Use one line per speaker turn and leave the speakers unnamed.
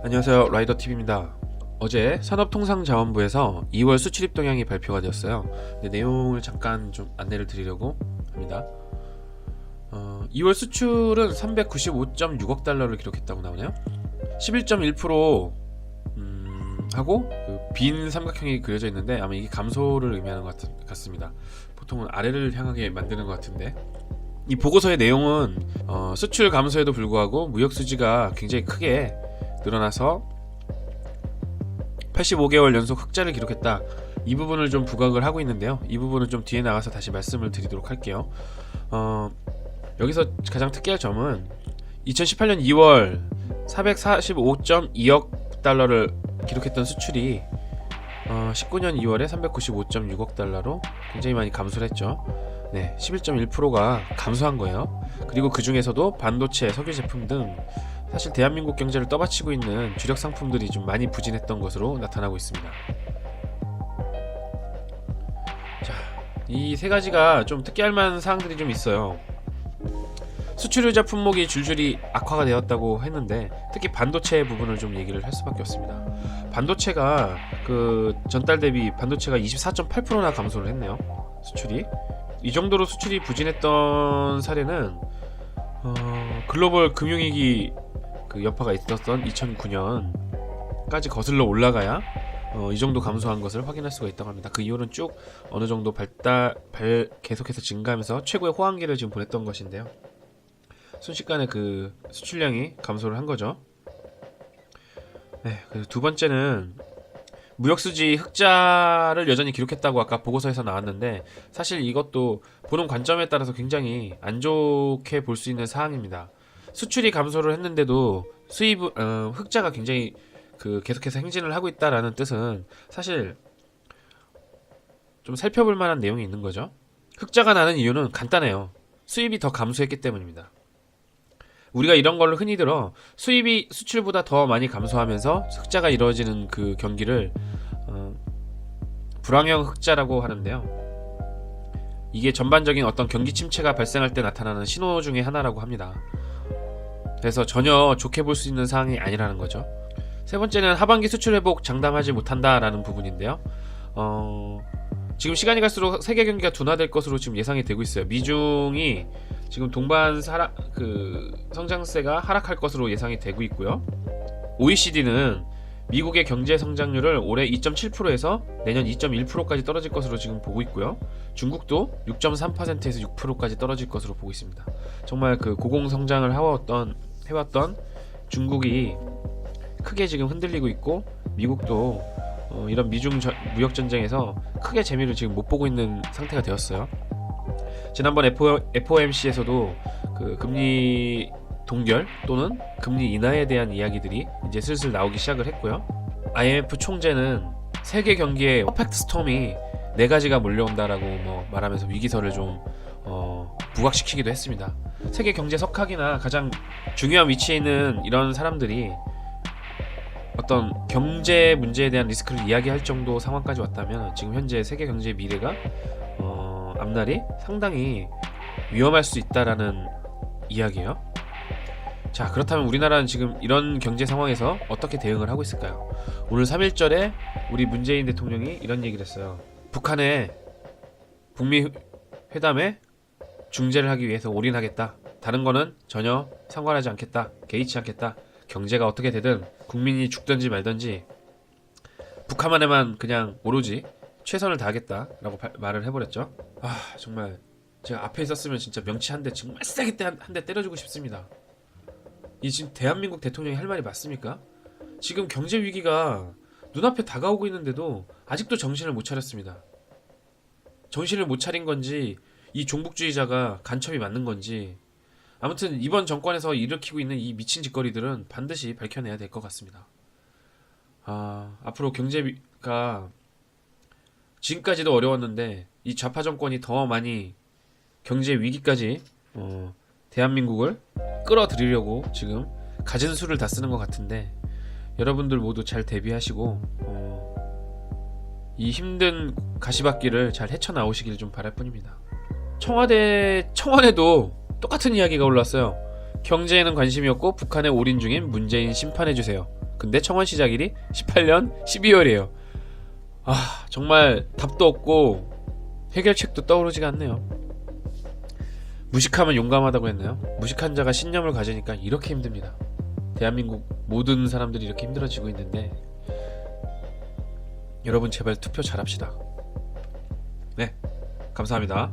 안녕하세요, 라이더TV입니다. 어제 산업통상자원부에서 2월 수출입 동향이 발표가 되었어요. 내용을 잠깐 좀 안내를 드리려고 합니다. 2월 수출은 395.6억 달러를 기록했다고 나오네요. 11.1% 하고 빈 삼각형이 그려져 있는데 아마 이게 감소를 의미하는 것 같습니다. 보통은 아래를 향하게 만드는 것 같은데, 이 보고서의 내용은 수출 감소에도 불구하고 무역 수지가 굉장히 크게 늘어나서 85개월 연속 흑자를 기록했다, 이 부분을 좀 부각을 하고 있는데요. 이 부분은 좀 뒤에 나가서 다시 말씀을 드리도록 할게요. 여기서 가장 특이할 점은 2018년 2월 445.2억 달러를 기록했던 수출이 19년 2월에 395.6억 달러로 굉장히 많이 감소를 했죠. 네, 11.1%가 감소한 거예요. 그리고 그 중에서도 반도체, 석유 제품 등 사실 대한민국 경제를 떠받치고 있는 주력 상품들이 좀 많이 부진했던 것으로 나타나고 있습니다. 자, 이 세 가지가 좀 특이할 만한 사항들이 좀 있어요. 수출유자 품목이 줄줄이 악화가 되었다고 했는데, 특히 반도체 부분을 좀 얘기를 할 수밖에 없습니다. 반도체가 그 전달 대비 반도체가 24.8%나 감소를 했네요. 수출이 이 정도로 수출이 부진했던 사례는 글로벌 금융위기 그 여파가 있었던 2009년까지 거슬러 올라가야 이 정도 감소한 것을 확인할 수가 있다고 합니다. 그 이후로는 쭉 어느 정도 계속해서 증가하면서 최고의 호황기를 지금 보냈던 것인데요. 순식간에 그 수출량이 감소를 한 거죠. 네, 그래서 두 번째는 무역수지 흑자를 여전히 기록했다고 아까 보고서에서 나왔는데, 사실 이것도 보는 관점에 따라서 굉장히 안 좋게 볼 수 있는 사항입니다. 수출이 감소를 했는데도 흑자가 굉장히 계속해서 행진을 하고 있다라는 뜻은 사실 좀 살펴볼 만한 내용이 있는 거죠. 흑자가 나는 이유는 간단해요. 수입이 더 감소했기 때문입니다. 우리가 이런 걸로 흔히 들어 수입이 수출보다 더 많이 감소하면서 흑자가 이루어지는 그 경기를 불황형 흑자라고 하는데요. 이게 전반적인 어떤 경기 침체가 발생할 때 나타나는 신호 중에 하나라고 합니다. 그래서 전혀 좋게 볼 수 있는 사항이 아니라는 거죠. 세 번째는 하반기 수출 회복 장담하지 못한다라는 부분인데요. 지금 시간이 갈수록 세계 경기가 둔화될 것으로 지금 예상이 되고 있어요. 미중이 지금 동반 성장세가 하락할 것으로 예상이 되고 있고요. OECD는 미국의 경제 성장률을 올해 2.7%에서 내년 2.1%까지 떨어질 것으로 지금 보고 있고요. 중국도 6.3%에서 6%까지 떨어질 것으로 보고 있습니다. 정말 그 고공 성장을 해왔던 중국이 크게 지금 흔들리고 있고, 미국도 이런 미중 무역 전쟁에서 크게 재미를 지금 못 보고 있는 상태가 되었어요. 지난번 FOMC에서도 그 금리 동결 또는 금리 인하에 대한 이야기들이 이제 슬슬 나오기 시작을 했고요. IMF 총재는 세계 경기에 퍼펙트 스톰이 4가지가 몰려온다라고 말하면서 위기설을 좀 부각시키기도 했습니다. 세계 경제 석학이나 가장 중요한 위치에 있는 이런 사람들이 어떤 경제 문제에 대한 리스크를 이야기할 정도 상황까지 왔다면, 지금 현재 세계 경제의 미래가 앞날이 상당히 위험할 수 있다라는 이야기예요. 자, 그렇다면 우리나라는 지금 이런 경제 상황에서 어떻게 대응을 하고 있을까요? 오늘 3.1절에 우리 문재인 대통령이 이런 얘기를 했어요. 북한의 북미 회담에 중재를 하기 위해서 올인하겠다. 다른 거는 전혀 상관하지 않겠다. 개의치 않겠다. 경제가 어떻게 되든 국민이 죽든지 말든지 북한만에만 그냥 오로지 최선을 다하겠다 라고 말을 해버렸죠. 정말 제가 앞에 있었으면 진짜 명치 한 대 정말 세게 한 대 때려주고 싶습니다. 이 지금 대한민국 대통령이 할 말이 맞습니까? 지금 경제 위기가 눈앞에 다가오고 있는데도 아직도 정신을 못 차렸습니다. 정신을 못 차린 건지 이 종북주의자가 간첩이 맞는 건지, 아무튼 이번 정권에서 일으키고 있는 이 미친 짓거리들은 반드시 밝혀내야 될 것 같습니다. 앞으로 경제가 지금까지도 어려웠는데 이 좌파 정권이 더 많이 경제 위기까지 대한민국을 끌어들이려고 지금 가진 수를 다 쓰는 것 같은데, 여러분들 모두 잘 대비하시고 이 힘든 가시밭길을 잘 헤쳐나오시길 좀 바랄 뿐입니다. 청와대도 똑같은 이야기가 올랐어요. 경제에는 관심이 없고 북한에 올인 중인 문재인 심판해주세요. 근데 청원 시작일이 18년 12월이에요. 아, 정말 답도 없고 해결책도 떠오르지가 않네요. 무식하면 용감하다고 했나요? 무식한 자가 신념을 가지니까 이렇게 힘듭니다. 대한민국 모든 사람들이 이렇게 힘들어지고 있는데 여러분 제발 투표 잘합시다. 네, 감사합니다.